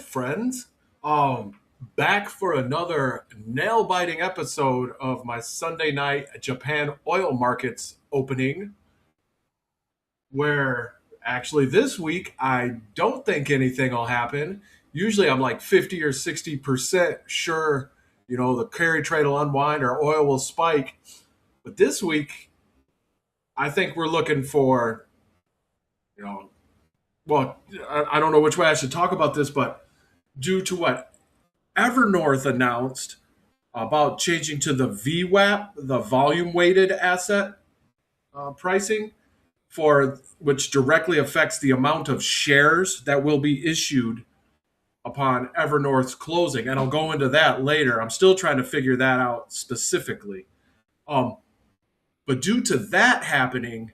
friends. Um, Back for another nail biting episode of my Sunday night Japan oil markets opening, where actually this week I don't think anything will happen. Usually I'm like 50 or 60% sure, the carry trade will unwind or oil will spike. But this week, I think we're looking for, you know, well, I don't know which way I should talk about this, but due to what Evernorth announced about changing to the VWAP, the volume weighted asset pricing, for which directly affects the amount of shares that will be issued upon Evernorth's closing. And I'll go into that later. I'm still trying to figure that out specifically. Um, but due to that happening,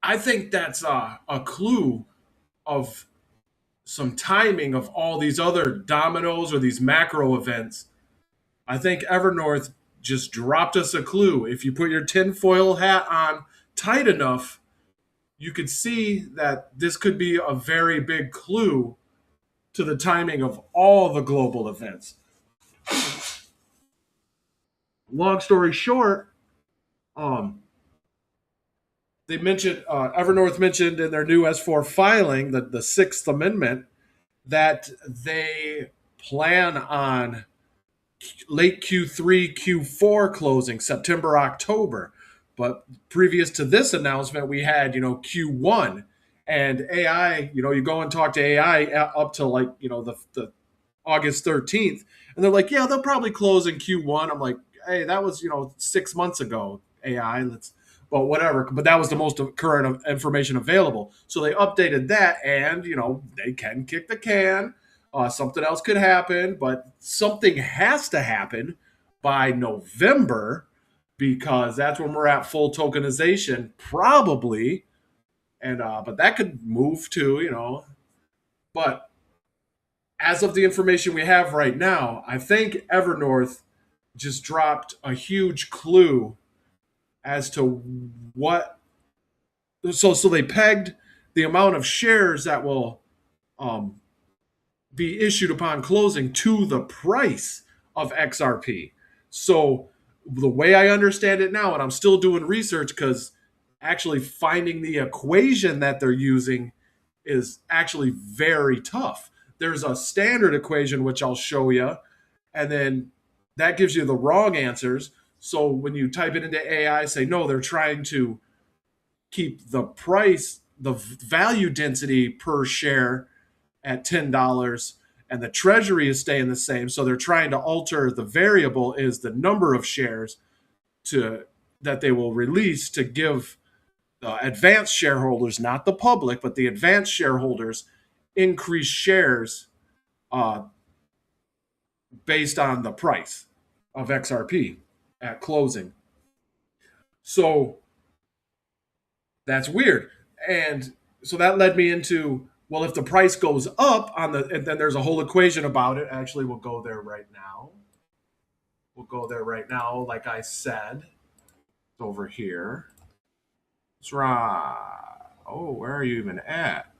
I think that's a clue of some timing of all these other dominoes or these macro events. I think Evernorth just dropped us a clue. If you put your tinfoil hat on tight enough, you could see that this could be a very big clue to the timing of all the global events. Long story short, um, they mentioned Evernorth mentioned in their new S4 filing, the Sixth Amendment, that they plan on late Q3, Q4 closing, September, October. But previous to this announcement, we had, Q1 and AI, you go and talk to AI up to like, the August 13th. And they're like, yeah, they'll probably close in Q1. I'm like, hey, that was, 6 months ago, AI. Well, whatever. But that was the most current information available. So they updated that and, they can kick the can. Something else could happen, but something has to happen by November because that's when we're at full tokenization, probably. And but that could move too, But as of the information we have right now, I think Evernorth just dropped a huge clue as to what. So they pegged the amount of shares that will um, be issued upon closing to the price of XRP. So the way I understand it now, and I'm still doing research because actually finding the equation that they're using is actually very tough. There's a standard equation which I'll show you, and then that gives you the wrong answers. So when you type it into AI, say no, they're trying to keep the price, the value density per share at $10 and the treasury is staying the same. So they're trying to alter the variable is the number of shares to that they will release to give the advanced shareholders, not the public, but the advanced shareholders, increased shares uh, based on the price of XRP at closing. So that's weird. And so that led me into, well, if the price goes up and then there's a whole equation about it. Actually, we'll go there right now. We'll go there right now. Like I said, it's over here. It's right. Oh, where are you even at?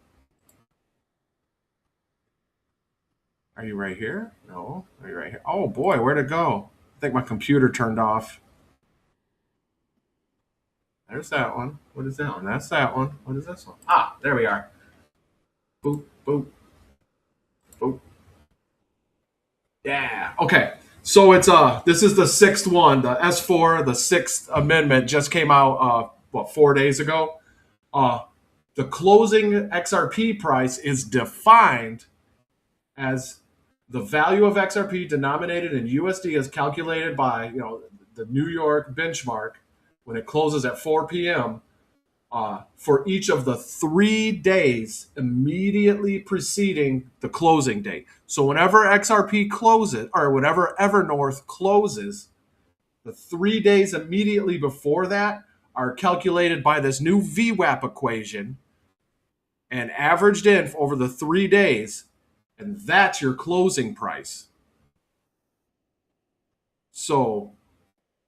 Are you right here? No. Are you right here? Oh boy, where'd it go? I think my computer turned off. There's that one. What is that one? That's that one. What is this one? Ah, there we are. Boop, boop, boop. Yeah. Okay. So it's this is the sixth one, the S4, the Sixth Amendment just came out 4 days ago. Uh the closing XRP price is defined as the value of XRP denominated in USD is calculated by the New York benchmark when it closes at 4 p.m. For each of the 3 days immediately preceding the closing date. So whenever XRP closes, or whenever Evernorth closes, the 3 days immediately before that are calculated by this new VWAP equation and averaged in over the 3 days, and that's your closing price. So,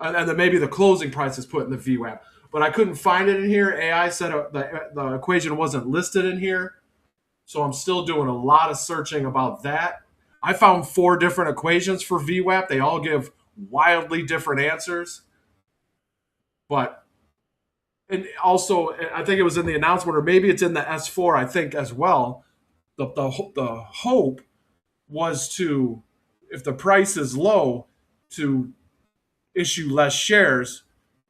and then maybe the closing price is put in the VWAP, but I couldn't find it in here. AI said the equation wasn't listed in here. So I'm still doing a lot of searching about that. I found 4 different equations for VWAP. They all give wildly different answers. But and also, I think it was in the announcement, or maybe it's in the S4, I think as well. The hope was to, if the price is low, to issue less shares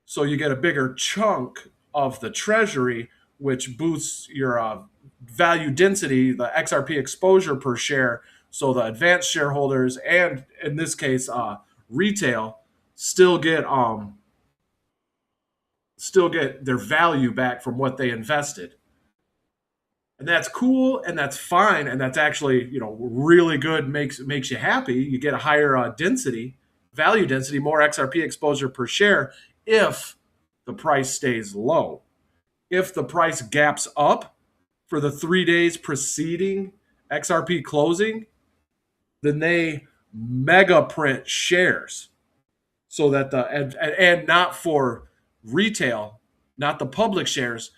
so you get a bigger chunk of the treasury, which boosts your value density, the XRP exposure per share. So the advanced shareholders and in this case retail still get their value back from what they invested. And that's cool and that's fine and that's actually, really good, makes you happy. You get a higher density, value density, more XRP exposure per share if the price stays low. If the price gaps up for the 3 days preceding XRP closing, then they mega print shares so that and not for retail, not the public shares,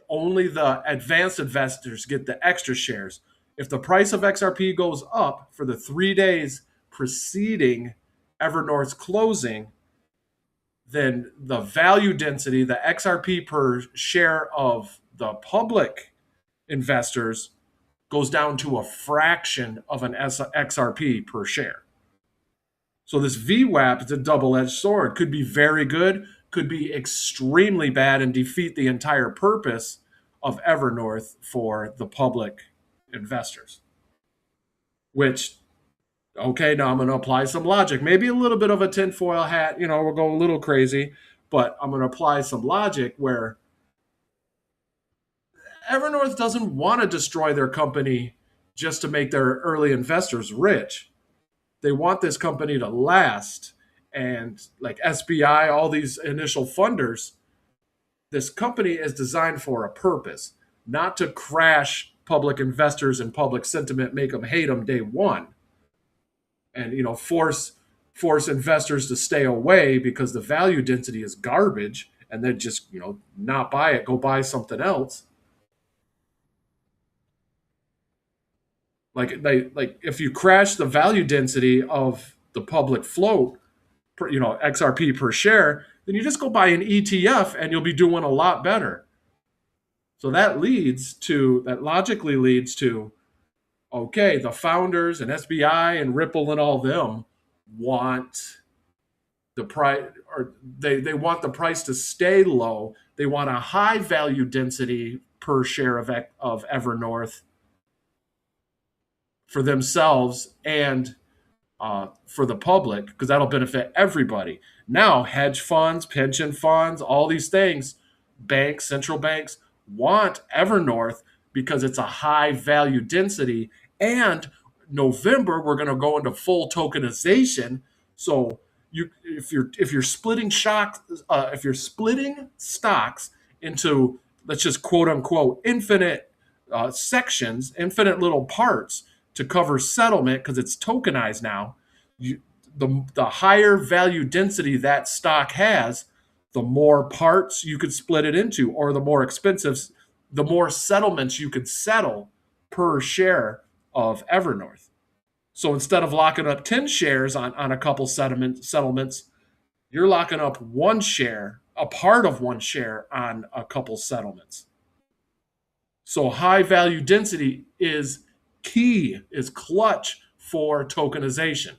only the advanced investors get the extra shares. If the price of XRP goes up for the 3 days preceding Evernorth's closing, then the value density, the XRP per share of the public investors goes down to a fraction of an XRP per share. So this VWAP is a double-edged sword. Could be very good, could be extremely bad and defeat the entire purpose of Evernorth for the public investors. Which, okay, now I'm going to apply some logic. Maybe a little bit of a tinfoil hat, we'll go a little crazy, but I'm going to apply some logic where Evernorth doesn't want to destroy their company just to make their early investors rich. They want this company to last. And like SBI, all these initial funders, this company is designed for a purpose, not to crash public investors and public sentiment, make them hate them day one, and force investors to stay away because the value density is garbage, and then just not buy it, go buy something else. Like if you crash the value density of the public float, XRP per share, then you just go buy an ETF and you'll be doing a lot better. So that logically leads to, okay, the founders and SBI and Ripple and all them want the price, or they want the price to stay low. They want a high value density per share of Evernorth for themselves and for the public, because that'll benefit everybody. Now, hedge funds, pension funds, all these things, banks, central banks want Evernorth because it's a high value density. And November, we're going to go into full tokenization. So if you're splitting stocks into, let's just quote unquote, infinite sections, infinite little parts to cover settlement because it's tokenized now, the higher value density that stock has, the more parts you could split it into, or the more expensive, the more settlements you could settle per share of Evernorth. So instead of locking up 10 shares on a couple settlements, you're locking up one share, a part of one share on a couple settlements. So high value density is key, is clutch for tokenization.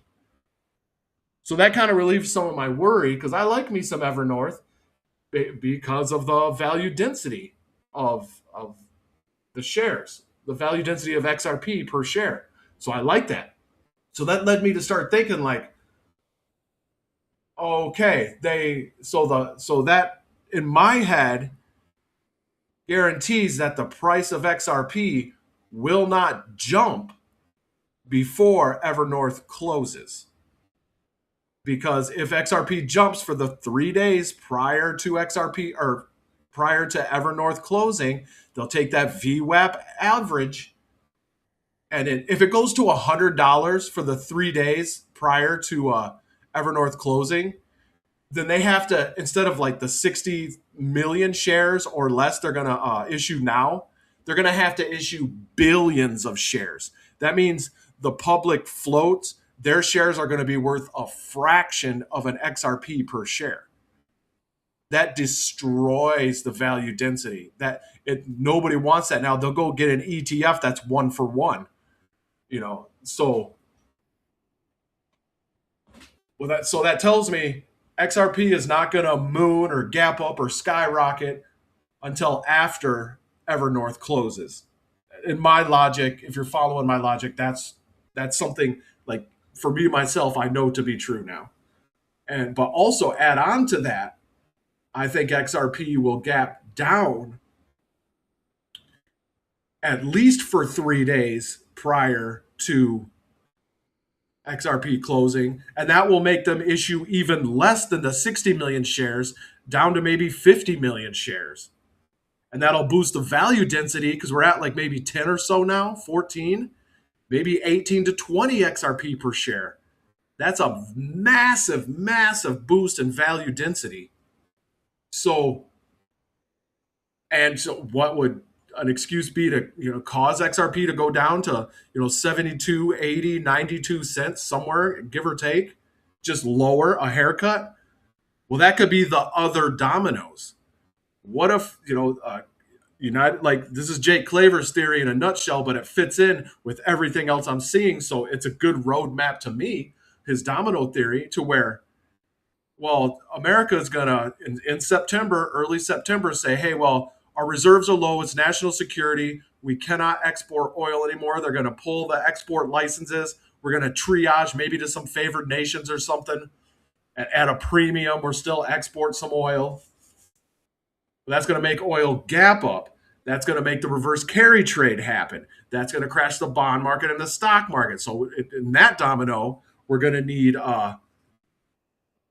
So that kind of relieves some of my worry, because I like me some Evernorth because of the value density of the shares, the value density of XRP per share. So I like that. So that led me to start thinking like, okay, so that in my head guarantees that the price of XRP will not jump before Evernorth closes. Because if XRP jumps for the 3 days prior to XRP or prior to Evernorth closing, they'll take that VWAP average. And if it goes to $100 for the 3 days prior to Evernorth closing, then they have to, instead of like the 60 million shares or less they're going to issue now, they're going to have to issue billions of shares. That means the public float, their shares are going to be worth a fraction of an XRP per share. That destroys the value density. Nobody wants that. Now they'll go get an ETF that's 1 for 1. So that tells me XRP is not going to moon or gap up or skyrocket until after Evernorth closes. In my logic, if you're following my logic, that's something like for me myself, I know to be true now. But also add on to that, I think XRP will gap down at least for 3 days prior to XRP closing, and that will make them issue even less than the 60 million shares down to maybe 50 million shares. And that'll boost the value density because we're at like maybe 10 or so now, 14, maybe 18 to 20 XRP per share. That's a massive, massive boost in value density. So what would an excuse be to cause XRP to go down to 72, 80, 92 cents somewhere, give or take, just lower a haircut? Well, that could be the other dominoes. What if United, like, this is Jake Claver's theory in a nutshell, but it fits in with everything else I'm seeing, so it's a good roadmap to me, his domino theory, to where, well, America is gonna in September, early September, say, hey, well, our reserves are low. It's national security. We cannot export oil anymore. They're going to pull the export licenses. We're going to triage maybe to some favored nations or something at a premium. We're still export some oil. That's going to make oil gap up. That's going to make the reverse carry trade happen. That's going to crash the bond market and the stock market. So in that domino, we're going to need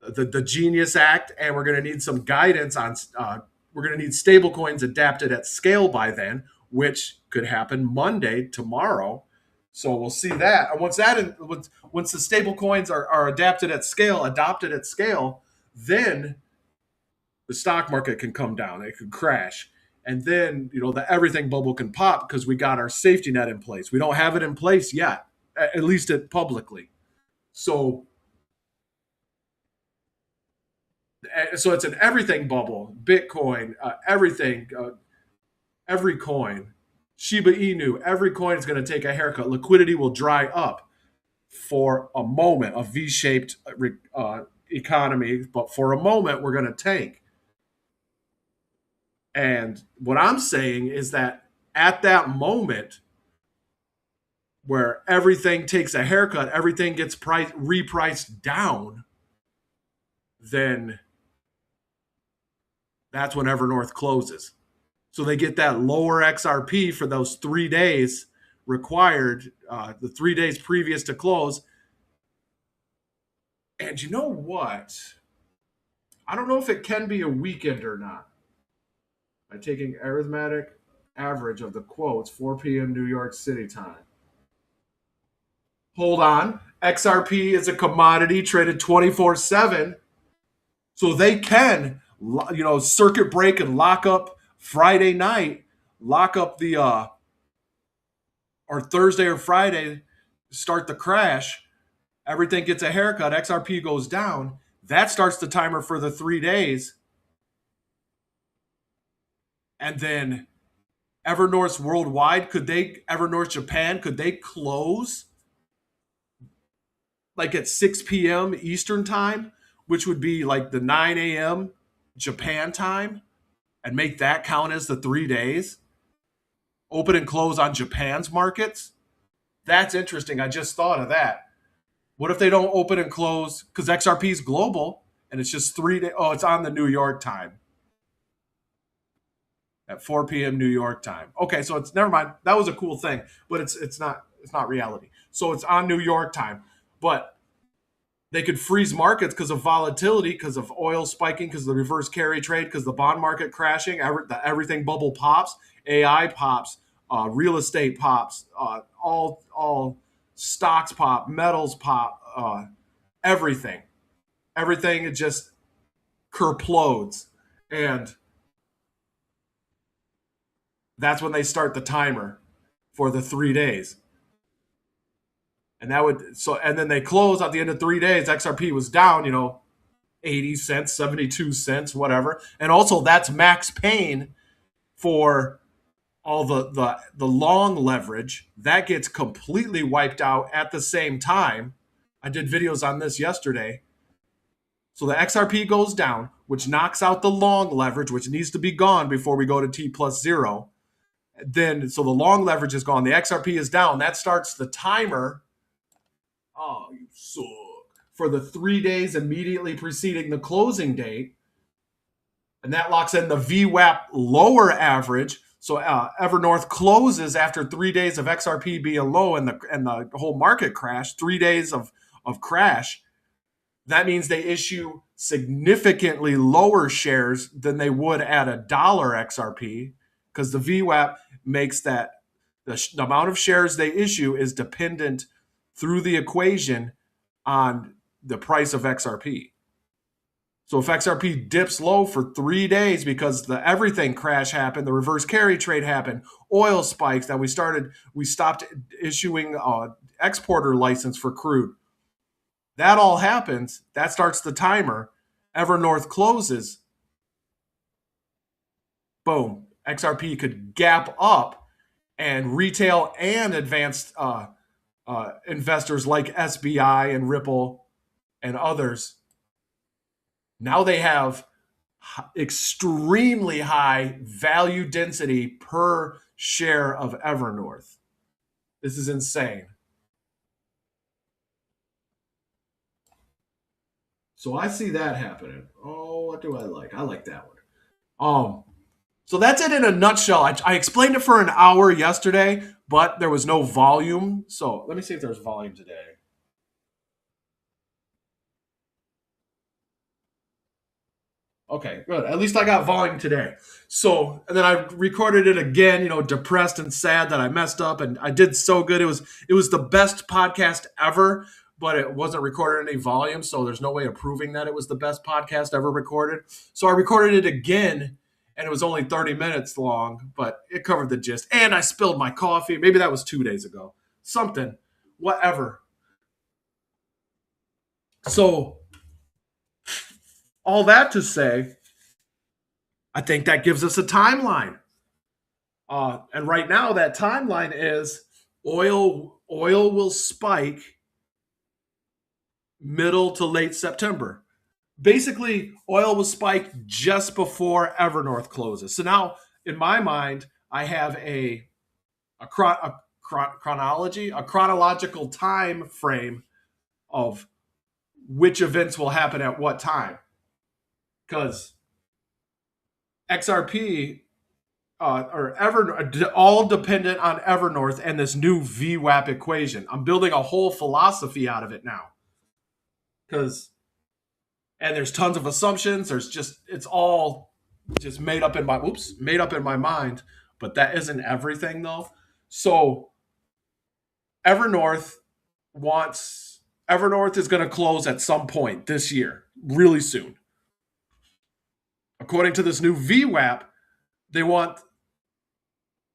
the Genius Act, and we're going to need some guidance on we're going to need stable coins adapted at scale by then, which could happen Monday, tomorrow. So we'll see that. And once the stable coins are adapted at scale, then the stock market can come down. It could crash. And then, the everything bubble can pop because we got our safety net in place. We don't have it in place yet, at least publicly. So it's an everything bubble. Bitcoin, everything, every coin, Shiba Inu, every coin is going to take a haircut. Liquidity will dry up for a moment, a V-shaped economy, but for a moment we're going to tank. And what I'm saying is that at that moment where everything takes a haircut, everything gets repriced down, then that's when Evernorth closes. So they get that lower XRP for those 3 days required, the 3 days previous to close. And you know what? I don't know if it can be a weekend or not. By taking arithmetic average of the quotes, 4 p.m. New York City time. Hold on. XRP is a commodity traded 24/7. So they can, circuit break and lock up Friday night, lock up the or Thursday or Friday, start the crash. Everything gets a haircut. XRP goes down. That starts the timer for the 3 days. And then Evernorth worldwide, Evernorth Japan, could they close like at 6 p.m. Eastern time, which would be like the 9 a.m. Japan time, and make that count as the 3 days? Open and close on Japan's markets? That's interesting. I just thought of that. What if they don't open and close? Because XRP is global and it's just 3 days. Oh, it's on the New York time at 4 p.m. New York time. Okay, so it's never mind. That was a cool thing, but it's not reality. So it's on New York time, but they could freeze markets because of volatility, because of oil spiking, because of the reverse carry trade, because the bond market crashing, everything bubble pops, AI pops, real estate pops, all stocks pop, metals pop, everything. Everything, it just kerplodes. And That's when they start the timer for the 3 days. And that would and then they close at the end of 3 days. XRP was down, 80 cents, 72 cents, whatever. And also that's max pain for all the long leverage. That gets completely wiped out at the same time. I did videos on this yesterday. So the XRP goes down, which knocks out the long leverage, which needs to be gone before we go to T plus 0. Then, so the long leverage is gone. The XRP is down. That starts the timer. Oh, you suck. For the 3 days immediately preceding the closing date. And that locks in the VWAP lower average. So Evernorth closes after 3 days of XRP being low and the whole market crash, 3 days of crash. That means they issue significantly lower shares than they would at $1 XRP, because the VWAP makes that the amount of shares they issue is dependent through the equation on the price of XRP. So if XRP dips low for 3 days because the everything crash happened, the reverse carry trade happened, oil spikes, then we stopped issuing exporter license for crude. That all happens. That starts the timer. Evernorth closes. Boom. XRP could gap up, and retail and advanced investors like SBI and Ripple and others, now they have extremely high value density per share of Evernorth. This is insane. So I see that happening. Oh, what do I like? I like that one. So that's it in a nutshell. I explained it for an hour yesterday, but there was no volume. So let me see if there's volume today. Okay, good. At least I got volume today. So, and then I recorded it again, depressed and sad that I messed up, and I did so good. It was the best podcast ever, but it wasn't recorded any volume, so there's no way of proving that it was the best podcast ever recorded. So I recorded it again, and it was only 30 minutes long, but it covered the gist. And I spilled my coffee. Maybe that was 2 days ago. Something, whatever. So all that to say, I think that gives us a timeline. And right now, that timeline is oil will spike middle to late September. Basically, oil will spike just before Evernorth closes. So now, in my mind, I have a chronological time frame of which events will happen at what time. Because XRP or Evernorth, all dependent on Evernorth and this new VWAP equation. I'm building a whole philosophy out of it now. And there's tons of assumptions. It's all just made up in my mind. But that isn't everything though. So Evernorth is going to close at some point this year, really soon. According to this new VWAP, they want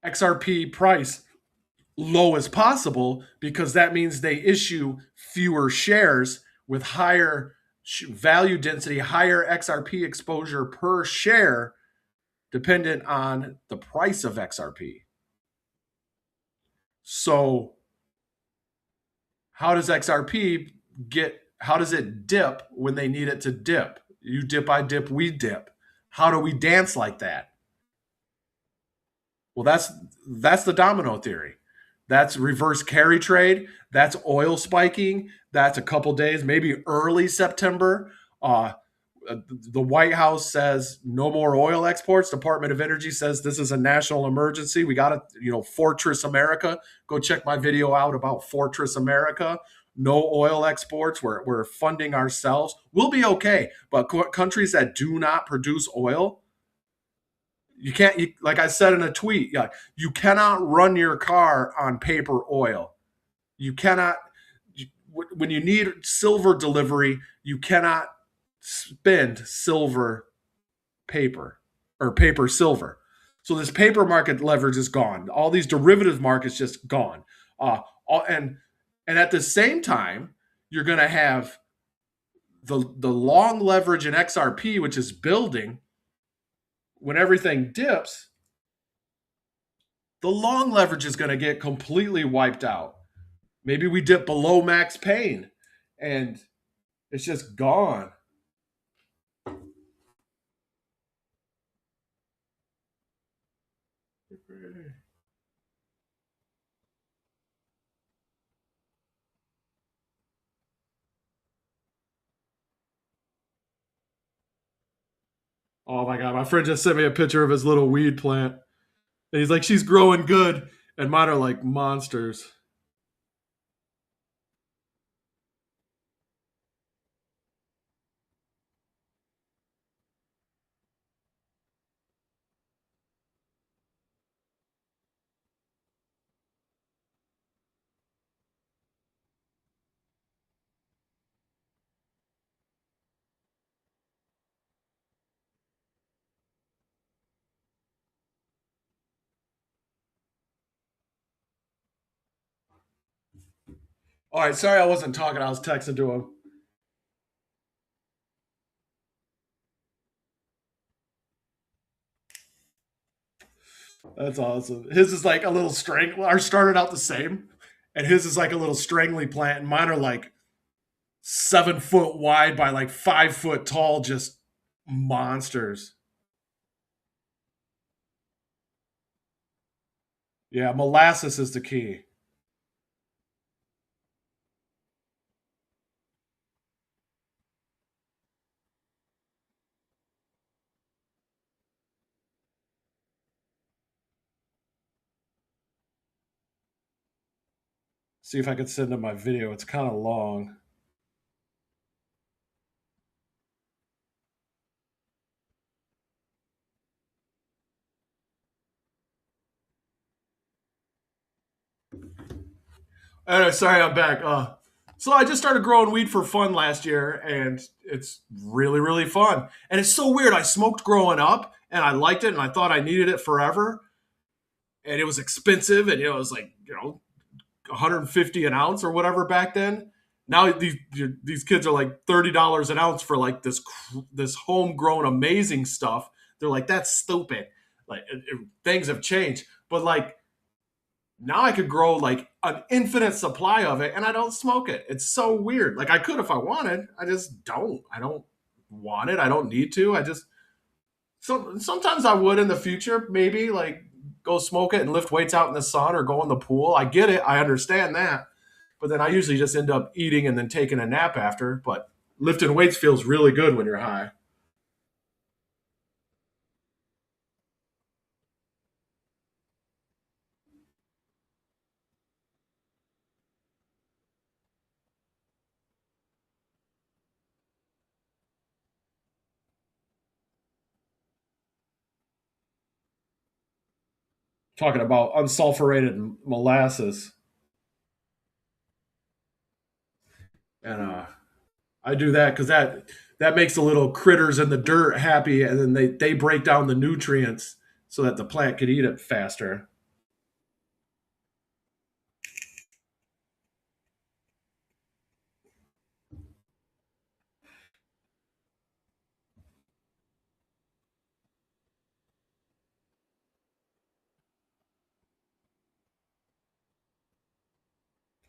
XRP price low as possible because that means they issue fewer shares with higher value density, higher XRP exposure per share, dependent on the price of XRP. So how does it dip when they need it to dip? You dip, I dip, we dip. How do we dance like that? Well, that's the domino theory. That's reverse carry trade. That's oil spiking. That's a couple days, maybe early September. The White House says no more oil exports. Department of Energy says this is a national emergency. We got to, Fortress America. Go check my video out about Fortress America. No oil exports. We're funding ourselves. We'll be okay. But countries that do not produce oil, you can't, like I said in a tweet, you cannot run your car on paper oil. You cannot, when you need silver delivery, you cannot spend silver paper or paper silver. So this paper market leverage is gone. All these derivative markets just gone. Uh, and at the same time, you're going to have the long leverage in XRP, which is building. When everything dips, the long leverage is going to get completely wiped out. Maybe we dip below max pain, and it's just gone. Oh my god, my friend just sent me a picture of his little weed plant. And he's like, she's growing good. And mine are like monsters. All right, sorry I wasn't talking. I was texting to him. That's awesome. His is like a little strangly. Ours started out the same, and his is like a little strangly plant, and mine are like 7 foot wide by like 5 foot tall, just monsters. Yeah, molasses is the key. See if I can send him my video. It's kind of long. Anyway, sorry, I'm back. So I just started growing weed for fun last year, and it's really, really fun. And it's so weird. I smoked growing up, and I liked it, and I thought I needed it forever. And it was expensive, and it was like 150 an ounce or whatever back then. Now these kids are like $30 an ounce for like this homegrown amazing stuff. They're like, that's stupid. Like things have changed, but like now I could grow like an infinite supply of it and I don't smoke it. It's so weird. Like I could if I wanted. I just don't. I don't want it. I don't need to. I just sometimes I would in the future, maybe like go smoke it and lift weights out in the sun or go in the pool. I get it. I understand that. But then I usually just end up eating and then taking a nap after. But lifting weights feels really good when you're high. Talking about unsulfurated molasses. And I do that because that makes the little critters in the dirt happy, and then they break down the nutrients so that the plant could eat it faster.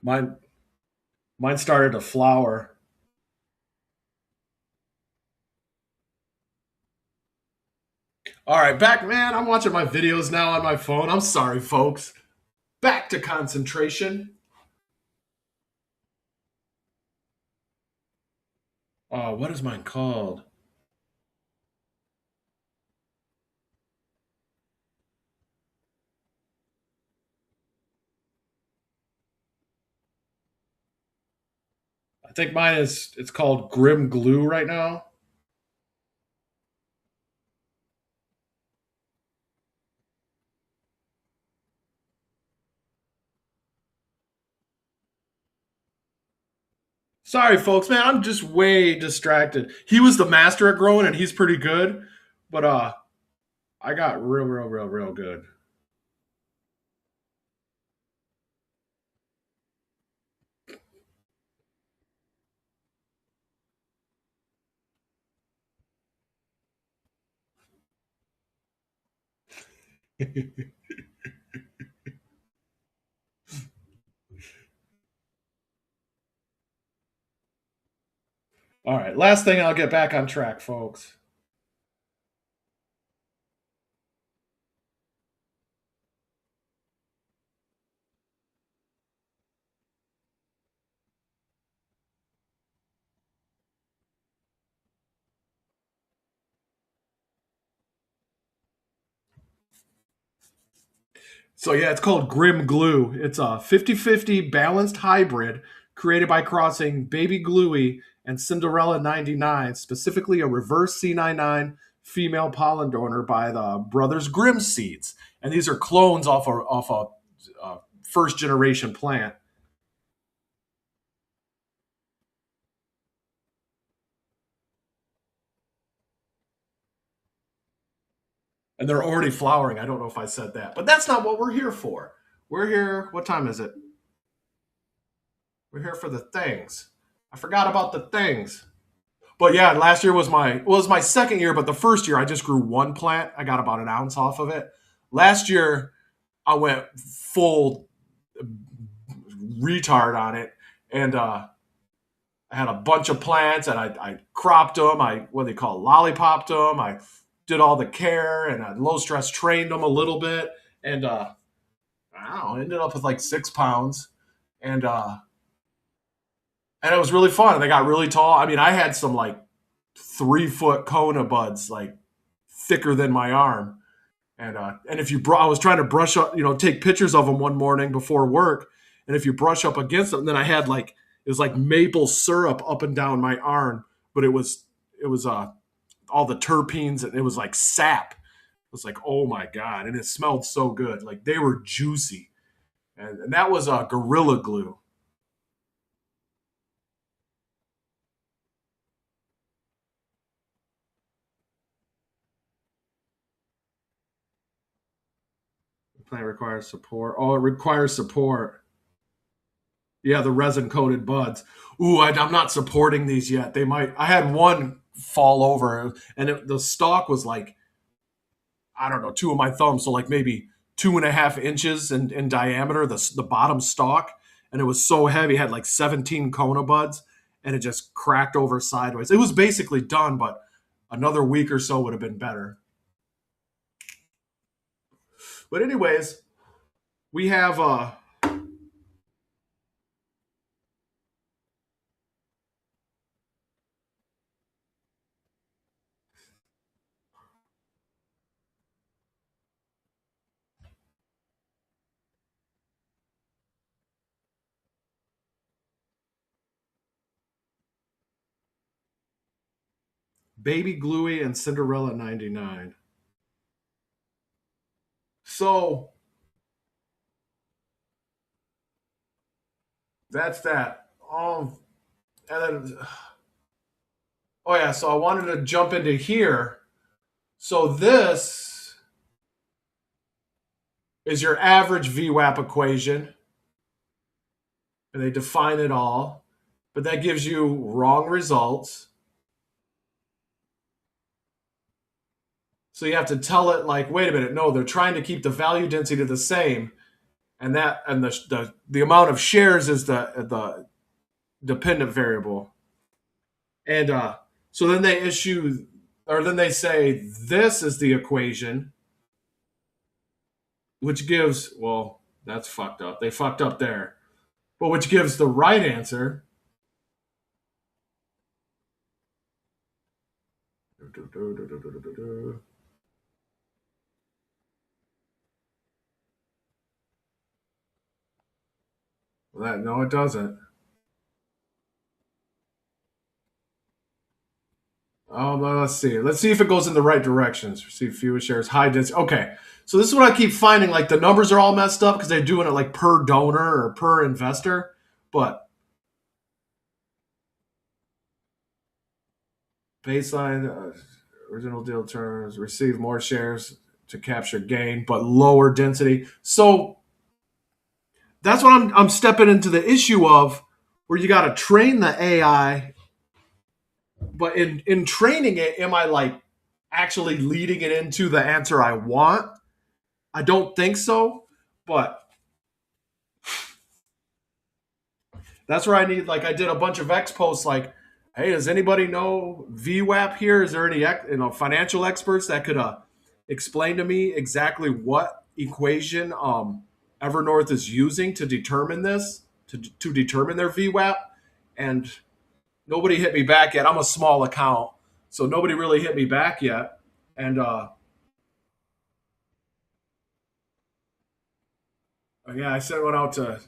Mine mine started to flower. All right, back man. I'm watching my videos now on my phone. I'm sorry, folks. Back to concentration. What is mine called? I think mine is it's called Grim Glue right now. Sorry, folks, man. I'm just way distracted. He was the master at growing, and he's pretty good. But I got real good. All right, last thing, I'll get back on track, folks. So yeah, it's called Grim Glue. It's a 50-50 balanced hybrid created by crossing Baby Gluey and Cinderella 99, specifically a reverse C99 female pollen donor by the Brothers Grimm seeds. And these are clones off a first generation plant. And they're already flowering. I don't know if I said that, but that's not what we're here for. We're here. What time is it? We're here for the things. I forgot about the things. But yeah, last year was my second year, but the first year I just grew one plant. I got about an ounce off of it. Last year I went full retard on it, and I had a bunch of plants, and I cropped them. I what do they call it, lollipopped them. I did all the care, and I low stress trained them a little bit, and I don't know, ended up with like 6 pounds, and and it was really fun. And they got really tall. I mean, I had some like 3 foot Kona buds, like thicker than my arm. And if you I was trying to brush up, take pictures of them one morning before work, and if you brush up against them, then I had like it was like maple syrup up and down my arm, but it was all the terpenes, and it was like sap. It was like, oh my god, and it smelled so good. Like they were juicy, and that was Gorilla Glue. The plant requires support. Oh, it requires support. Yeah, the resin coated buds. Ooh, I'm not supporting these yet. They might. I had one fall over, and the stalk was like, I don't know, two of my thumbs, so like maybe 2.5 inches in diameter. The bottom stalk, and it was so heavy. It had like 17 Kona buds, and it just cracked over sideways. It was basically done, but another week or so would have been better. But anyways, we have Baby Gluey and Cinderella 99. So that's that. And then oh yeah, so I wanted to jump into here. So this is your average VWAP equation, and they define it all, but that gives you wrong results. So you have to tell it like, wait a minute, no, they're trying to keep the value density the same, and the amount of shares is the dependent variable. And so then they issue, or then they say this is the equation, which gives, well, that's fucked up. They fucked up there. But which gives the right answer. No, it doesn't. Well, let's see. Let's see if it goes in the right directions. Receive fewest shares, high density. Okay, so this is what I keep finding. Like the numbers are all messed up because they're doing it like per donor or per investor. But baseline, original deal terms, receive more shares. to capture gain, but lower density. So that's what I'm stepping into the issue of, where you got to train the AI, but in training it, am I like actually leading it into the answer I want? I don't think so, but that's where I need, like, I did a bunch of X posts like, hey, does anybody know VWAP here? Is there any financial experts that could explain to me exactly what equation Evernorth is using to determine this, to determine their VWAP? And nobody hit me back yet. I'm a small account, so nobody really hit me back yet. And yeah, I sent one out to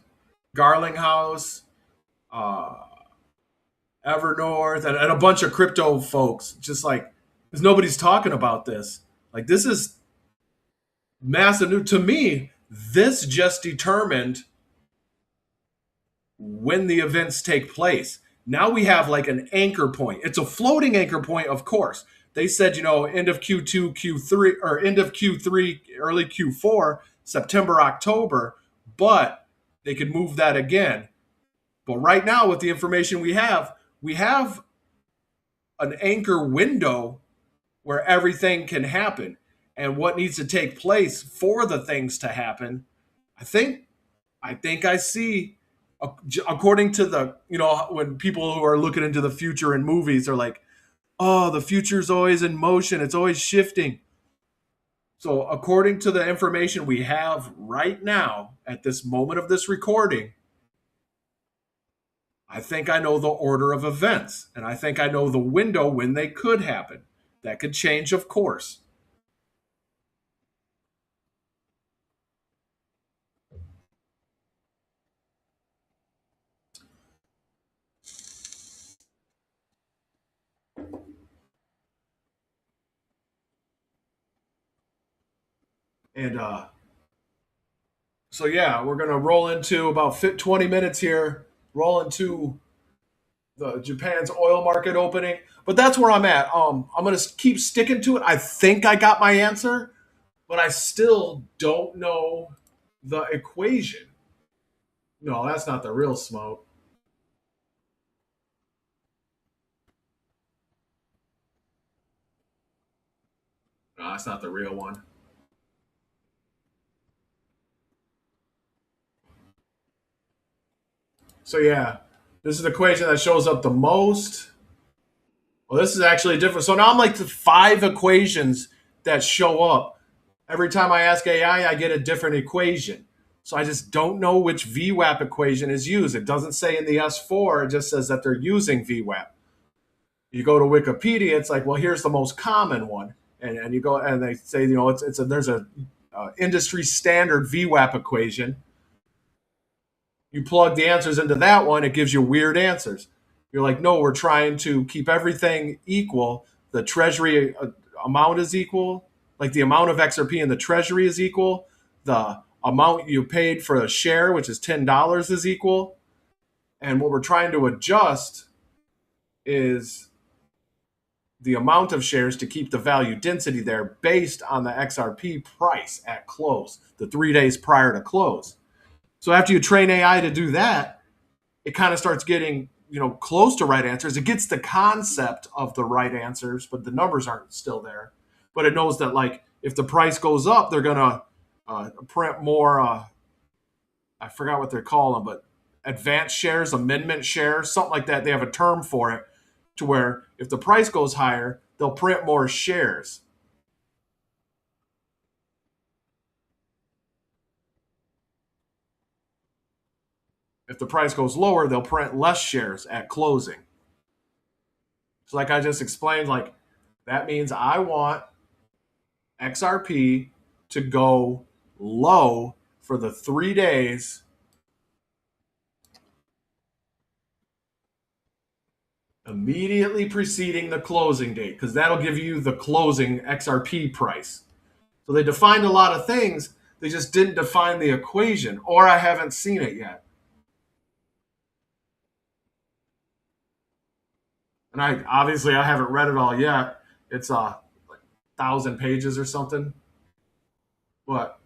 Garlinghouse, uh, Evernorth, and a bunch of crypto folks. Just like, because nobody's talking about this. Like, this is massive new to me. This just determined when the events take place. Now we have like an anchor point. It's a floating anchor point, of course. They said, end of Q2, Q3, or end of Q3, early Q4, September, October, but they could move that again. But right now, with the information we have an anchor window where everything can happen, and what needs to take place for the things to happen. I think I see, according to the, when people who are looking into the future in movies are like, oh, the future's always in motion, it's always shifting. So according to the information we have right now at this moment of this recording, I think I know the order of events, and I think I know the window when they could happen. That could change, of course. And so yeah, we're gonna roll into about 20 minutes here. Roll into the Japan's oil market opening, but that's where I'm at. I'm gonna keep sticking to it. I think I got my answer, but I still don't know the equation. No, that's not the real smoke. No, that's not the real one. So yeah, this is the equation that shows up the most. Well, this is actually different. So now I'm like the 5 equations that show up. Every time I ask AI, I get a different equation. So I just don't know which VWAP equation is used. It doesn't say in the S4, it just says that they're using VWAP. You go to Wikipedia, it's like, well, here's the most common one. And you go and they say, there's a industry standard VWAP equation. You plug the answers into that one, it gives you weird answers. You're like, no, we're trying to keep everything equal. The treasury amount is equal. Like the amount of XRP in the treasury is equal. The amount you paid for a share, which is $10, is equal. And what we're trying to adjust is the amount of shares to keep the value density there based on the XRP price at close, the 3 days prior to close. So after you train AI to do that, it kind of starts getting, close to right answers. It gets the concept of the right answers, but the numbers aren't still there. But it knows that, like, if the price goes up, they're gonna print more. I forgot what they call them, but advanced shares, amendment shares, something like that. They have a term for it, to where if the price goes higher, they'll print more shares. If the price goes lower, they'll print less shares at closing. So, like I just explained, like, that means I want XRP to go low for the 3 days immediately preceding the closing date, because that'll give you the closing XRP price. So they defined a lot of things, they just didn't define the equation, or I haven't seen it yet. And I haven't read it all yet. It's like 1,000 pages or something. But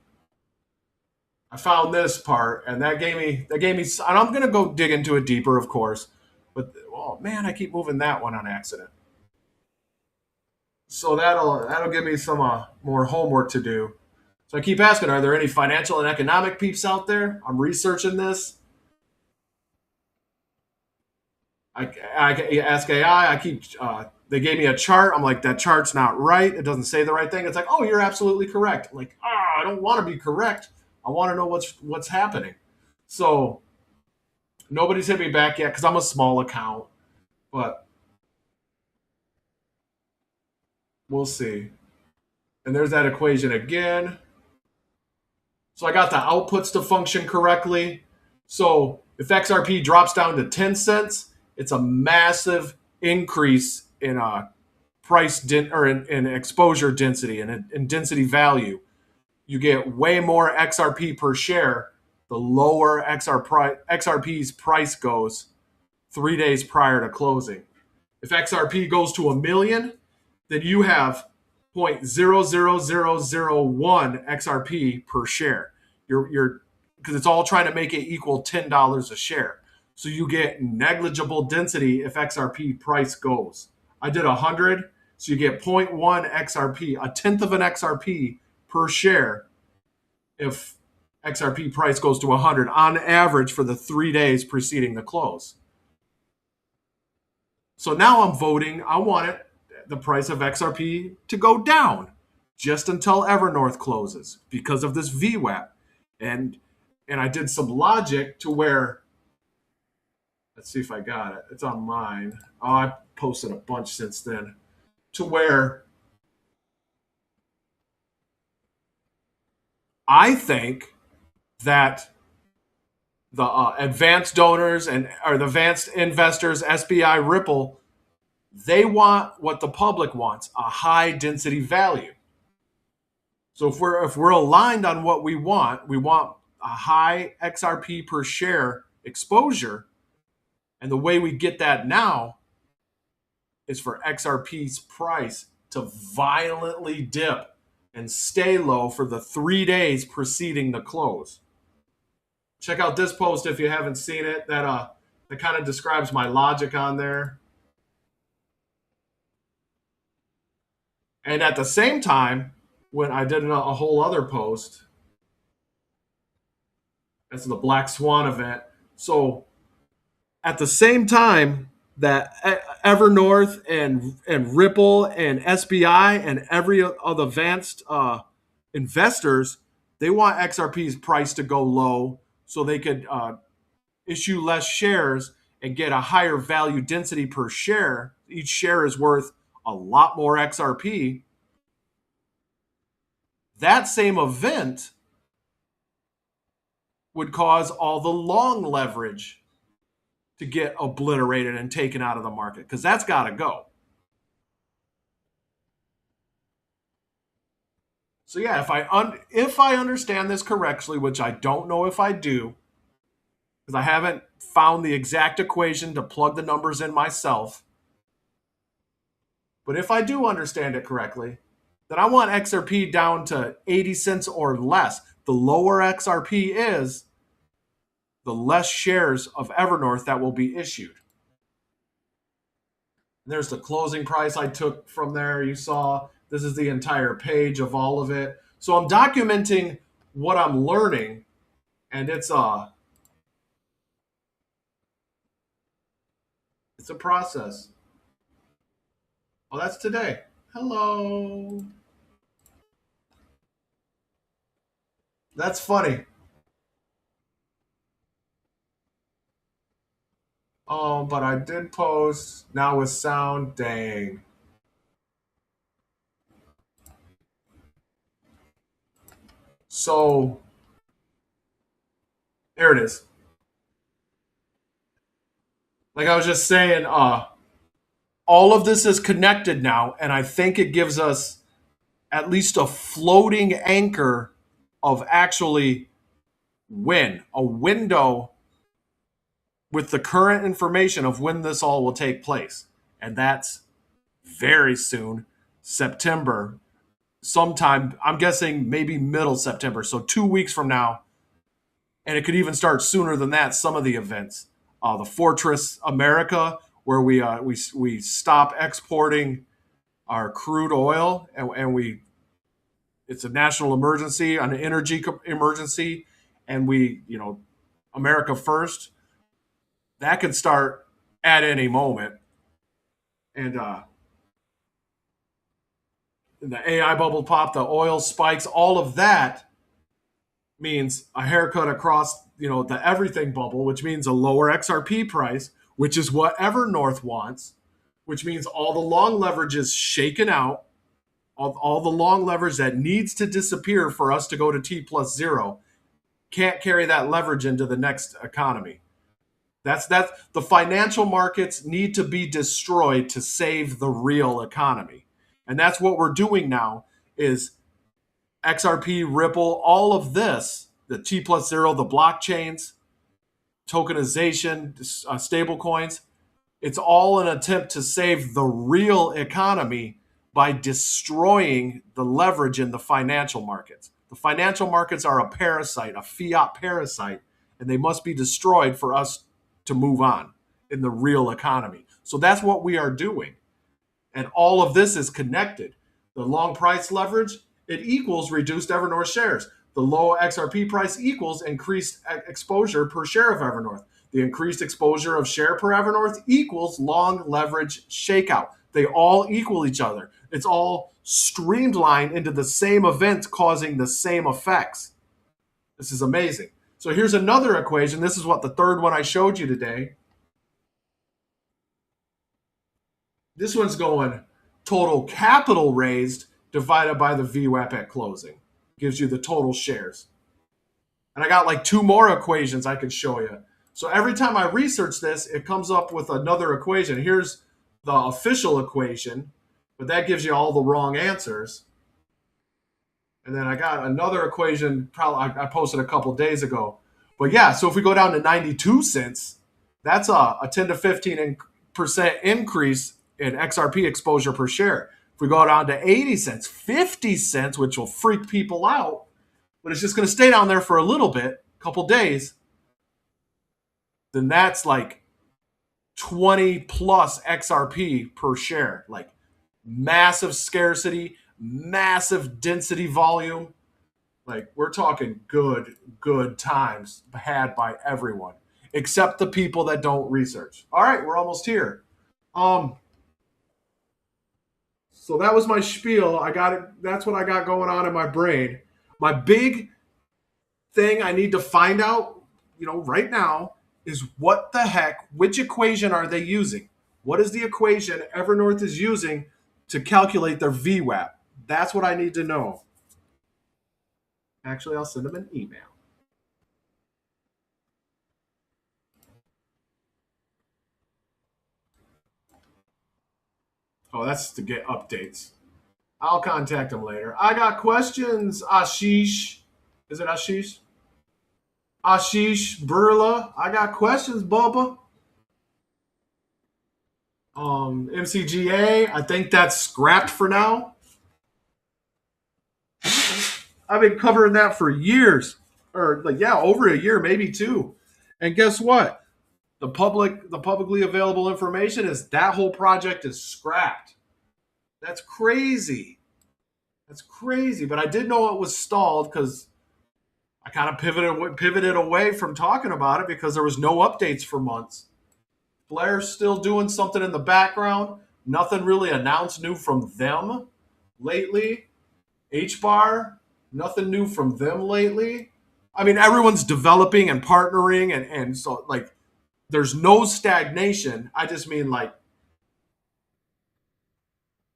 I found this part, and that gave me, and I'm gonna go dig into it deeper, of course. But oh man, I keep moving that one on accident. So that'll give me some more homework to do. So I keep asking, are there any financial and economic peeps out there? I'm researching this. I ask AI. I keep they gave me a chart. I'm like, that chart's not right. It doesn't say the right thing. It's like, oh, you're absolutely correct. I'm like, I don't want to be correct. I want to know what's happening. So nobody's hit me back yet because I'm a small account, but we'll see. And there's that equation again. So I got the outputs to function correctly. So if XRP drops down to 10 cents, it's a massive increase in or in exposure density and in density value. You get way more XRP per share the lower XRP's price goes 3 days prior to closing. If XRP goes to a million, then you have 0.00001 XRP per share. You're because it's all trying to make it equal $10 a share. So you get negligible density if XRP price goes. I did 100, so you get zero point 0.1 XRP, a tenth of an XRP per share if XRP price goes to 100 on average for the 3 days preceding the close. So now I'm voting. I want the price of XRP to go down just until Evernorth closes because of this VWAP. And I did some logic to where, let's see if I got it. It's on mine. Oh, I posted a bunch since then. To where I think that the advanced donors or the advanced investors, SBI, Ripple, they want what the public wants, a high density value. So if we're aligned on what we want a high XRP per share exposure, and the way we get that now is for XRP's price to violently dip and stay low for the 3 days preceding the close. Check out this post if you haven't seen it. That kind of describes my logic on there. And at the same time, when I did a whole other post, that's the Black Swan event. So at the same time that Evernorth and Ripple and SBI and every of the advanced investors, they want XRP's price to go low so they could issue less shares and get a higher value density per share. Each share is worth a lot more XRP. That same event would cause all the long leverage to get obliterated and taken out of the market because that's got to go. So yeah, if I understand this correctly, which I don't know if I do, because I haven't found the exact equation to plug the numbers in myself. But if I do understand it correctly, then I want XRP down to 80 cents or less. The lower XRP is, the less shares of Evernorth that will be issued. There's the closing price I took from there. You saw this is the entire page of all of it. So I'm documenting what I'm learning, and it's a process. Oh, that's today. Hello. That's funny. Oh, but I did post now with sound. Dang. So there it is. Like I was just saying, all of this is connected now, and I think it gives us at least a floating anchor of actually when a window with the current information of when this all will take place. And that's very soon, September sometime, I'm guessing maybe middle September, so 2 weeks from now, and it could even start sooner than that. Some of the events, the Fortress America, where we stop exporting our crude oil, and we it's a national emergency, an energy emergency, and America first. That could start at any moment, and the AI bubble pop, the oil spikes, all of that means a haircut across the everything bubble, which means a lower XRP price, which is what Evernorth wants, which means all the long leverage is shaken out, all the long leverage that needs to disappear for us to go to T plus zero can't carry that leverage into the next economy. That's the financial markets need to be destroyed to save the real economy. And that's what we're doing now is XRP, Ripple, all of this, the T plus zero, the blockchains, tokenization, stable coins, it's all an attempt to save the real economy by destroying the leverage in the financial markets. The financial markets are a parasite, a fiat parasite, and they must be destroyed for us to move on in the real economy. So that's what we are doing. And all of this is connected. The long price leverage, it equals reduced Evernorth shares. The low XRP price equals increased exposure per share of Evernorth. The increased exposure of share per Evernorth equals long leverage shakeout. They all equal each other. It's all streamlined into the same event causing the same effects. This is amazing. So here's another equation. This is what the third one I showed you today. This one's going total capital raised divided by the VWAP at closing. Gives you the total shares. And I got like two more equations I could show you. So every time I research this, it comes up with another equation. Here's the official equation, but that gives you all the wrong answers. And then I got another equation, probably I posted a couple days ago. But yeah, so if we go down to 92 cents, that's a 10 to 15% increase in XRP exposure per share. If we go down to 80 cents, 50 cents, which will freak people out, but it's just going to stay down there for a little bit, a couple days, then that's like 20 plus XRP per share. Like massive scarcity, massive density volume. Like we're talking good times had by everyone, except the people that don't research. All right, we're almost here. So that was my spiel. I got it. That's what I got going on in my brain. My big thing I need to find out, right now is what the heck, which equation are they using? What is the equation Evernorth is using to calculate their VWAP? That's what I need to know. Actually, I'll send them an email. Oh, that's to get updates. I'll contact them later. I got questions, Ashish. Is it Ashish? Ashish Burla. I got questions, Bubba. MCGA. I think that's scrapped for now. I've been covering that for years, or over a year, maybe two. And guess what? The publicly available information is that whole project is scrapped. That's crazy. That's crazy. But I did know it was stalled because I kind of pivoted away from talking about it because there was no updates for months. Blair's still doing something in the background. Nothing really announced new from them lately. H-Bar, nothing new from them lately. I mean, everyone's developing and partnering, and so like there's no stagnation. I just mean like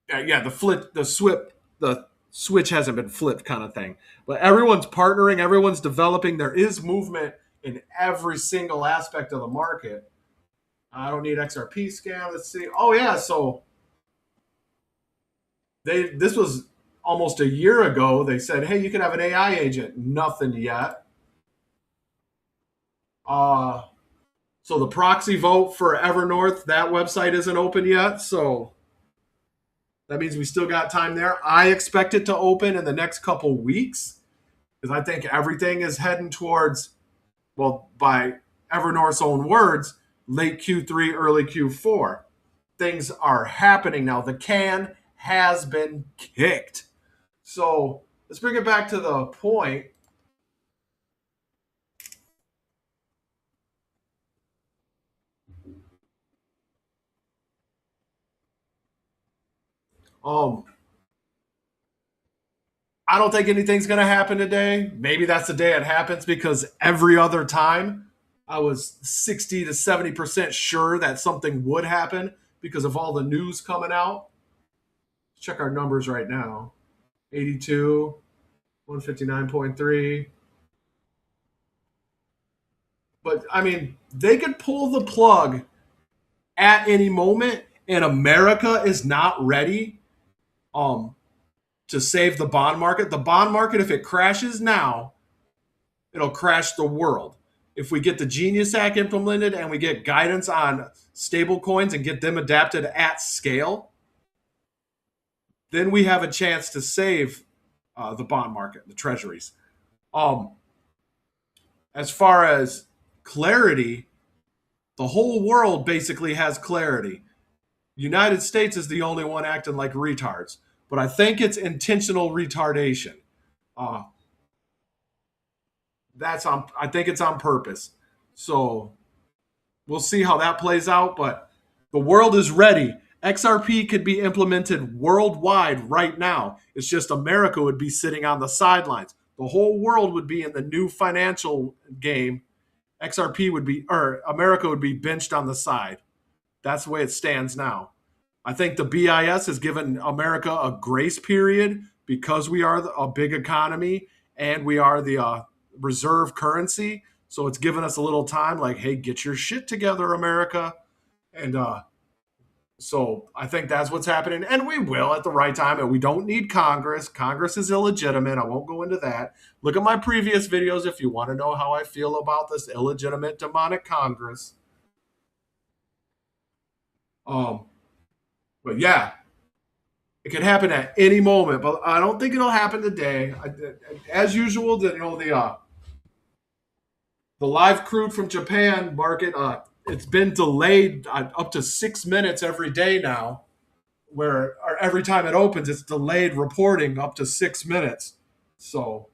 the switch hasn't been flipped kind of thing. But everyone's partnering, everyone's developing. There is movement in every single aspect of the market. I don't need XRP scan. Let's see. Oh yeah, so this was almost a year ago. They said, hey, you can have an AI agent. Nothing yet. So the proxy vote for Evernorth, that website isn't open yet. So That means we still got time there. I expect it to open in the next couple weeks because I think everything is heading towards, well, by Evernorth's own words, late Q3, early Q4. Things are happening now. The can has been kicked. So let's bring it back to the point. Um, I don't think anything's going to happen today. Maybe that's the day it happens because every other time I was 60 to 70% sure that something would happen because of all the news coming out. Let's check our numbers right now. 82, 159.3. But I mean, they could pull the plug at any moment, and America is not ready um, to save the bond market. The bond market, if it crashes now, it'll crash the world. If we get the Genius Act implemented and we get guidance on stable coins and get them adapted at scale, then we have a chance to save the bond market, the treasuries. Um, as far as clarity, the whole world basically has clarity. United States is the only one acting like retards, but I think it's intentional retardation. Uh, I think it's on purpose. So we'll see how that plays out, but the world is ready. XRP could be implemented worldwide right now. It's just America would be sitting on the sidelines. The whole world would be in the new financial game. XRP would be, or America would be benched on the side. That's the way it stands now. I think the BIS has given America a grace period because we are a big economy and we are the reserve currency. So it's given us a little time, like, hey, get your shit together, America. And so I think that's what's happening. And we will at the right time. And we don't need Congress. Congress is illegitimate. I won't go into that. Look at my previous videos if you want to know how I feel about this illegitimate demonic Congress. Um, but yeah, it could happen at any moment, but I don't think it'll happen today. As usual, the live crude from Japan market, it's been delayed up to 6 minutes every day now, where or every time it opens, it's delayed reporting up to 6 minutes. So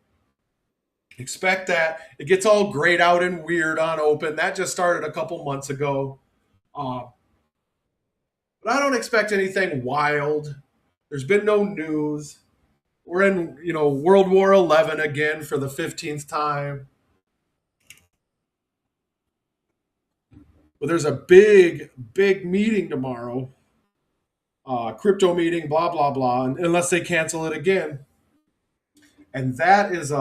expect that. It gets all grayed out and weird on open. That just started a couple months ago. Uh, but I don't expect anything wild. There's been no news. We're in, World War 11 again for the 15th time. But there's a big, big meeting tomorrow, crypto meeting, blah blah blah, unless they cancel it again. And that is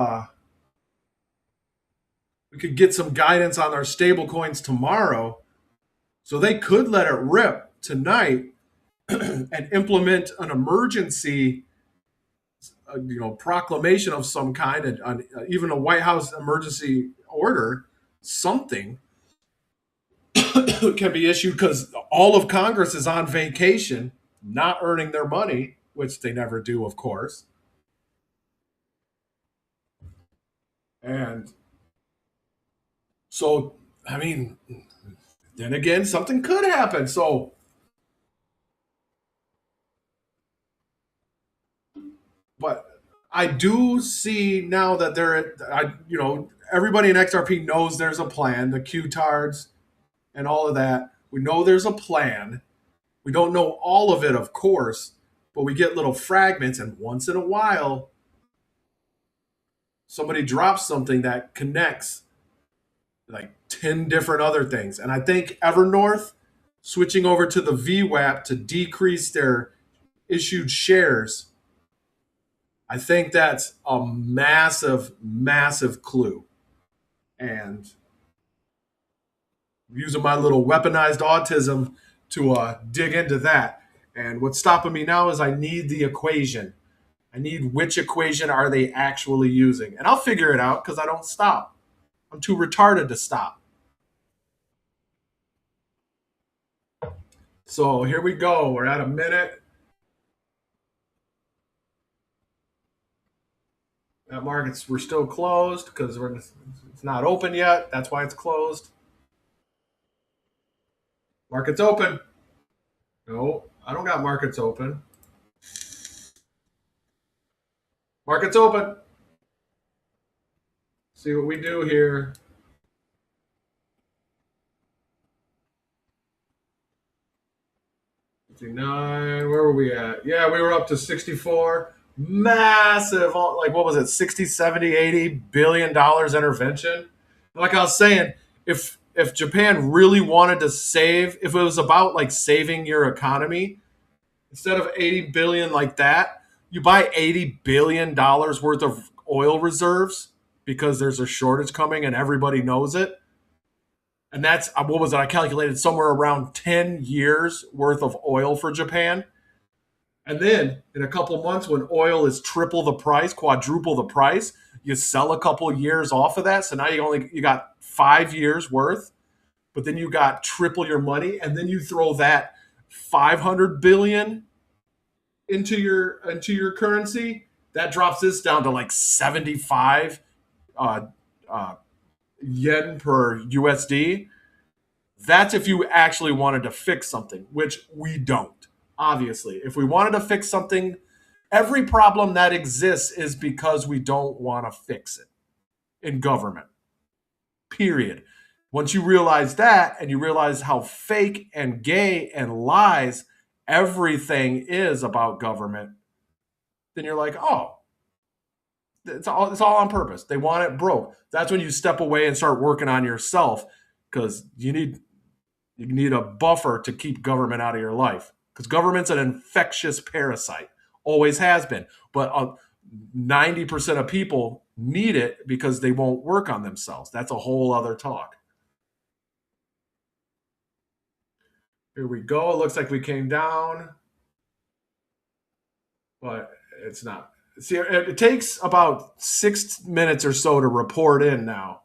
we could get some guidance on our stable coins tomorrow, so they could let it rip tonight and implement an emergency, proclamation of some kind, and even a White House emergency order, something can be issued because all of Congress is on vacation, not earning their money, which they never do, of course. And so, I mean, then again, something could happen. So, but I do see now that everybody in XRP knows there's a plan, the Q-tards and all of that. We know there's a plan. We don't know all of it, of course, but we get little fragments, and once in a while, somebody drops something that connects like 10 different other things. And I think Evernorth switching over to the VWAP to decrease their issued shares, I think that's a massive, massive clue. And using my little weaponized autism to dig into that. And what's stopping me now is I need the equation. I need which equation are they actually using. And I'll figure it out because I don't stop. I'm too retarded to stop. So here we go. We're at a minute. That markets we're still closed because it's not open yet. That's why it's closed. Markets open. No, I don't got markets open. Markets open. See what we do here. 59. Where were we at? Yeah, we were up to 64. Massive, like what was it, 60, 70, 80 billion dollars intervention. Like I was saying, if Japan really wanted to save, if it was about like saving your economy, instead of 80 billion like that, you buy 80 billion dollars worth of oil reserves because there's a shortage coming and everybody knows it. And that's what was it? I calculated somewhere around 10 years worth of oil for Japan. And then in a couple months, when oil is triple the price, quadruple the price, you sell a couple years off of that. So now you got 5 years worth, but then you got triple your money, and then you throw that 500 billion into your currency. That drops this down to like 75 uh, uh, yen per USD. That's if you actually wanted to fix something, which we don't. Obviously, if we wanted to fix something, every problem that exists is because we don't want to fix it in government. Period. Once you realize that and you realize how fake and gay and lies everything is about government, then you're like, oh, it's all on purpose. They want it broke. That's when you step away and start working on yourself because you need a buffer to keep government out of your life because government's an infectious parasite, always has been. But 90% of people need it because they won't work on themselves. That's a whole other talk. Here we go. It looks like we came down, but it's not. See, it takes about 6 minutes or so to report in now.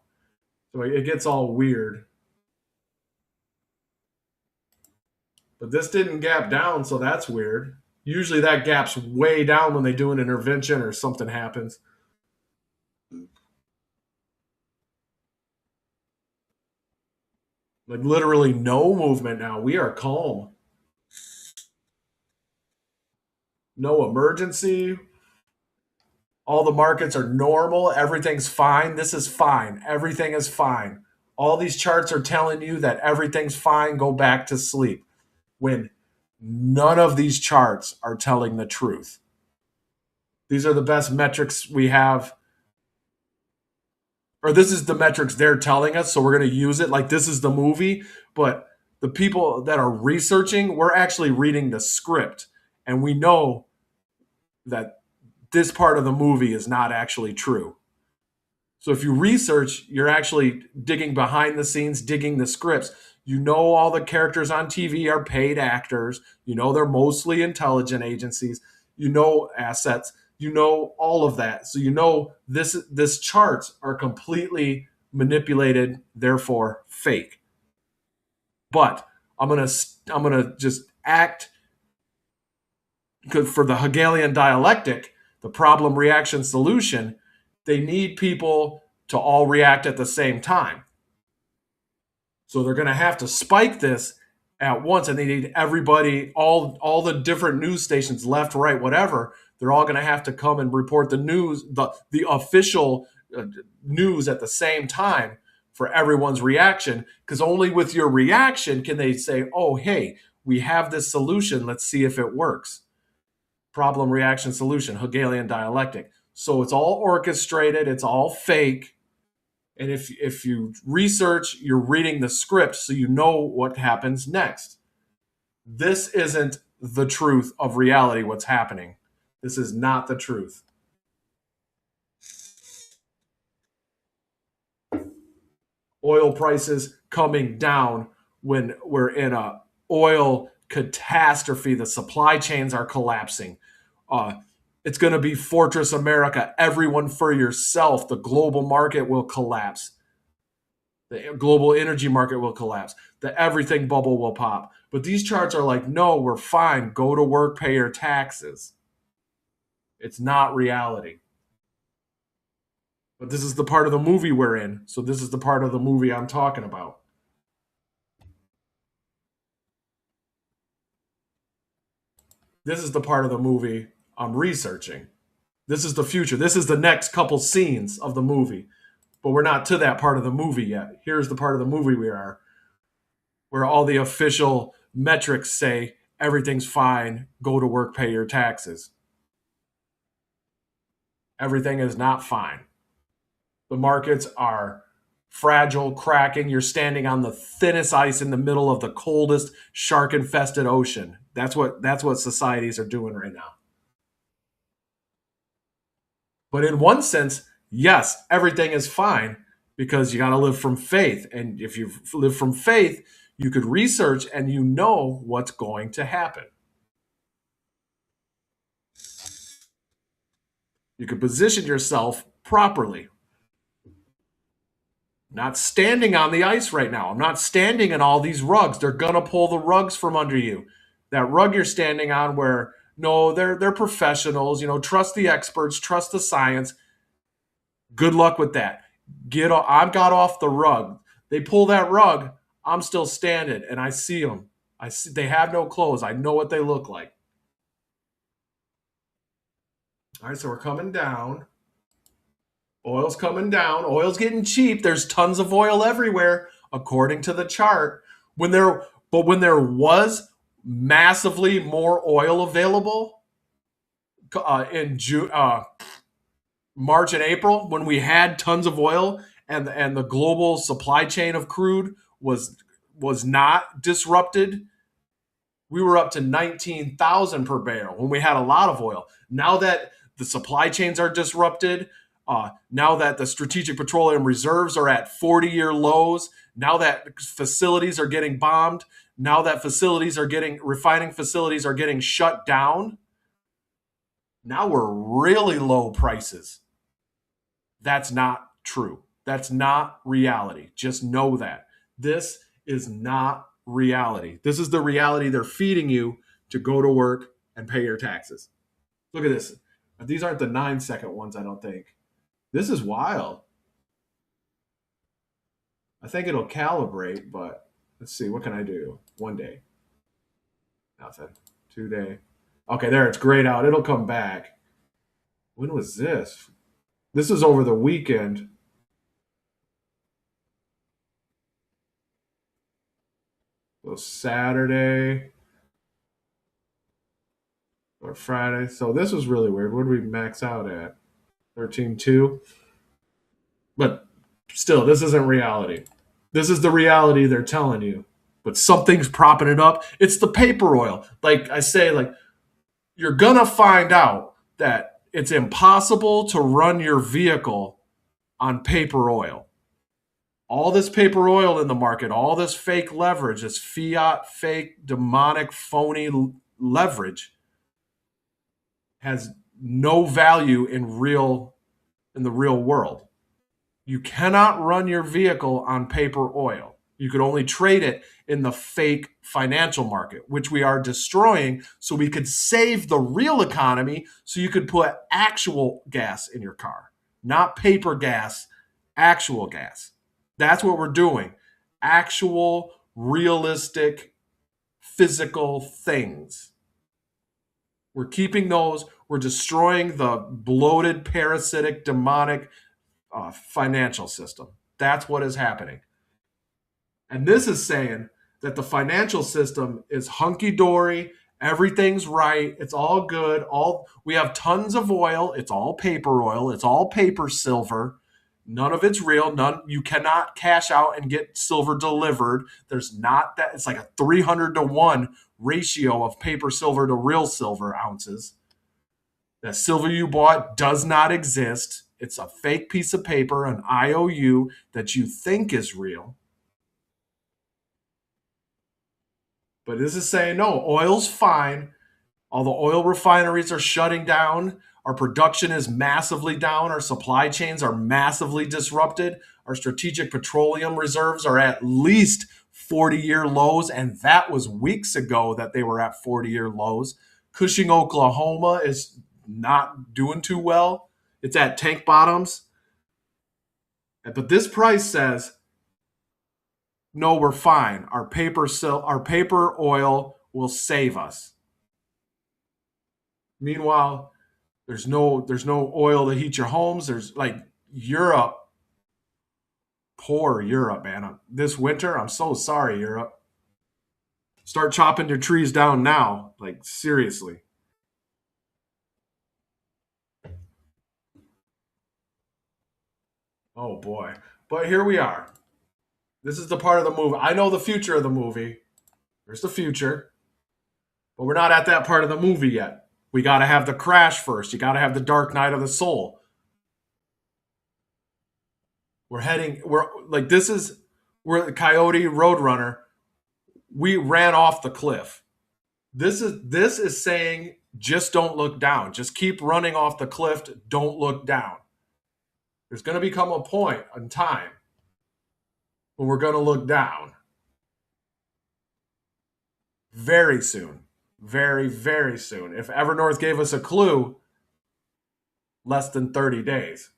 So it gets all weird. But this didn't gap down, so that's weird. Usually that gap's way down when they do an intervention or something happens. Like literally no movement now. We are calm. No emergency. All the markets are normal. Everything's fine. This is fine. Everything is fine. All these charts are telling you that everything's fine. Go back to sleep. When none of these charts are telling the truth. These are the best metrics we have, or this is the metrics they're telling us, so we're going to use it like this is the movie. But the people that are researching, we're actually reading the script, and we know that this part of the movie is not actually true. So if you research, you're actually digging behind the scenes, digging the scripts. You know all the characters on TV are paid actors. You know they're mostly intelligence agencies. You know assets. You know all of that. So you know this charts are completely manipulated, therefore fake. But I'm gonna just act because for the Hegelian dialectic, the problem reaction solution, they need people to all react at the same time. So they're going to have to spike this at once, and they need everybody, all the different news stations, left, right, whatever. They're all going to have to come and report the news, the official news at the same time for everyone's reaction. Because only with your reaction can they say, "Oh, hey, we have this solution. Let's see if it works." Problem, reaction, solution, Hegelian dialectic. So it's all orchestrated. It's all fake. And if you research, you're reading the script so you know what happens next. This isn't the truth of reality, what's happening. This is not the truth. Oil prices coming down when we're in a oil catastrophe. The supply chains are collapsing. Uh, it's going to be Fortress America. Everyone for yourself. The global market will collapse. The global energy market will collapse. The everything bubble will pop. But these charts are like, no, we're fine. Go to work, pay your taxes. It's not reality. But this is the part of the movie we're in. So this is the part of the movie I'm talking about. This is the part of the movie I'm researching. This is the future. This is the next couple scenes of the movie. But we're not to that part of the movie yet. Here's the part of the movie we are, where all the official metrics say everything's fine, go to work, pay your taxes. Everything is not fine. The markets are fragile, cracking. You're standing on the thinnest ice in the middle of the coldest, shark-infested ocean. That's what societies are doing right now. But in one sense, yes, everything is fine because you got to live from faith. And if you live from faith, you could research and you know what's going to happen. You could position yourself properly. Not standing on the ice right now. I'm not standing in all these rugs. They're gonna pull the rugs from under you. That rug you're standing on, where no, they're professionals. Trust the experts, trust the science. Good luck with that. I've got off the rug. They pull that rug. I'm still standing, and I see them. I see they have no clothes. I know what they look like. All right, so we're coming down. Oil's coming down. Oil's getting cheap. There's tons of oil everywhere, according to the chart. When there was massively more oil available in June, March, and April, when we had tons of oil and the global supply chain of crude was not disrupted, we were up to 19,000 per barrel when we had a lot of oil. Now that the supply chains are disrupted, now that the strategic petroleum reserves are at 40-year lows, now that facilities are getting bombed, now that refining facilities are getting shut down, now we're really low prices. That's not true. That's not reality. Just know that. This is not reality. This is the reality they're feeding you to go to work and pay your taxes. Look at this. These aren't the 9-second ones, I don't think. This is wild. I think it'll calibrate, but let's see. What can I do? 1 day. Nothing. 2 day. Okay, there. It's grayed out. It'll come back. When was this? This is over the weekend. So Saturday or Friday. So this was really weird. What did we max out at? 13.2. But still, this isn't reality. This is the reality they're telling you. But something's propping it up. It's the paper oil. Like I say, you're gonna find out that it's impossible to run your vehicle on paper oil. All this paper oil in the market, all this fake leverage, this fiat, fake, demonic, phony leverage has no value in the real world. You cannot run your vehicle on paper oil. You could only trade it in the fake financial market, which we are destroying so we could save the real economy so you could put actual gas in your car, not paper gas, actual gas. That's what we're doing. Actual, realistic, physical things. We're keeping those. We're destroying the bloated, parasitic, demonic financial system. That's what is happening. And this is saying that the financial system is hunky dory. Everything's right. It's all good. We have tons of oil. It's all paper oil. It's all paper silver. None of it's real. You cannot cash out and get silver delivered. There's not that. It's like a 300-to-1 ratio of paper silver to real silver ounces. That silver you bought does not exist. It's a fake piece of paper, an IOU that you think is real. But this is saying, no, oil's fine. All the oil refineries are shutting down. Our production is massively down. Our supply chains are massively disrupted. Our strategic petroleum reserves are at least 40-year lows, and that was weeks ago that they were at 40-year lows. Cushing, Oklahoma is not doing too well. It's at tank bottoms. But this price says, no, we're fine. Our paper oil will save us. Meanwhile, there's no oil to heat your homes. There's like Europe, poor Europe, man. This winter, I'm so sorry, Europe. Start chopping your trees down now. Like, seriously. Oh boy. But here we are. This is the part of the movie. I know the future of the movie. There's the future. But we're not at that part of the movie yet. We got to have the crash first. You got to have the dark night of the soul. We're like, we're the Coyote Roadrunner. We ran off the cliff. This is saying, just don't look down. Just keep running off the cliff. Don't look down. There's going to become a point in time when we're going to look down. Very soon. Very, very soon. If Evernorth gave us a clue, less than 30 days.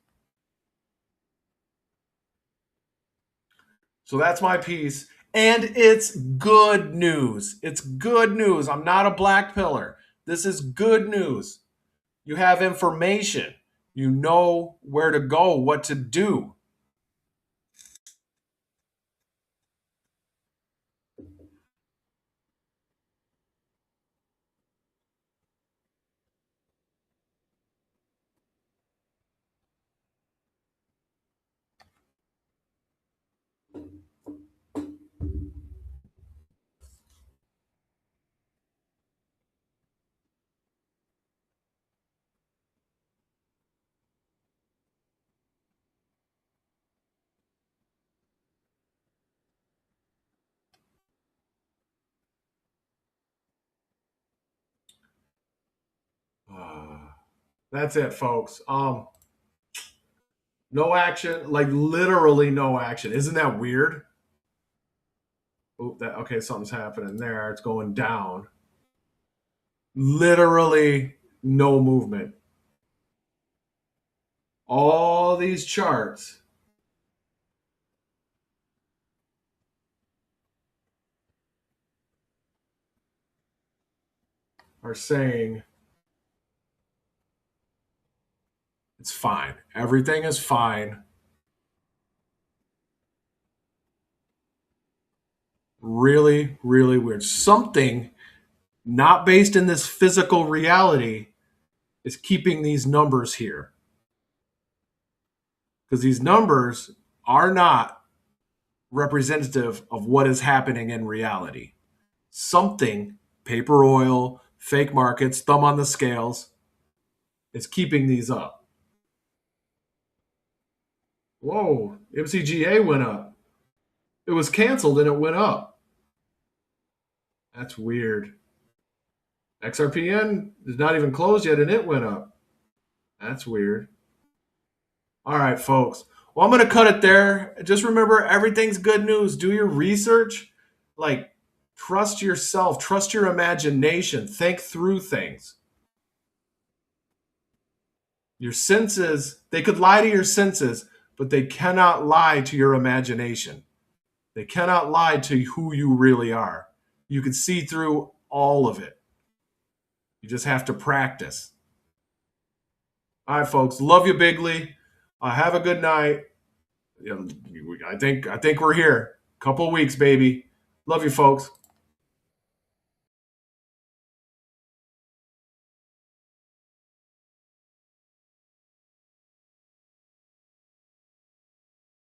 So that's my piece. And it's good news. It's good news. I'm not a black pillar. This is good news. You have information. You know where to go, what to do. That's it, folks. No action, like literally no action. Isn't that weird? Oh, okay, something's happening there. It's going down. Literally no movement. All these charts are saying it's fine. Everything is fine. Really, really weird. Something not based in this physical reality is keeping these numbers here. Because these numbers are not representative of what is happening in reality. Something, paper oil, fake markets, thumb on the scales, is keeping these up. Whoa, MCGA went up. It was canceled and it went up. That's weird. XRPN is not even closed yet and it went up. That's weird. All right, folks. Well, I'm going to cut it there. Just remember, everything's good news. Do your research. Like, trust yourself, trust your imagination, think through things. Your senses, they could lie to your senses, but they cannot lie to your imagination. They cannot lie to who you really are. You can see through all of it. You just have to practice. All right, folks. Love you bigly. Have a good night. I think we're here. Couple weeks, baby. Love you, folks.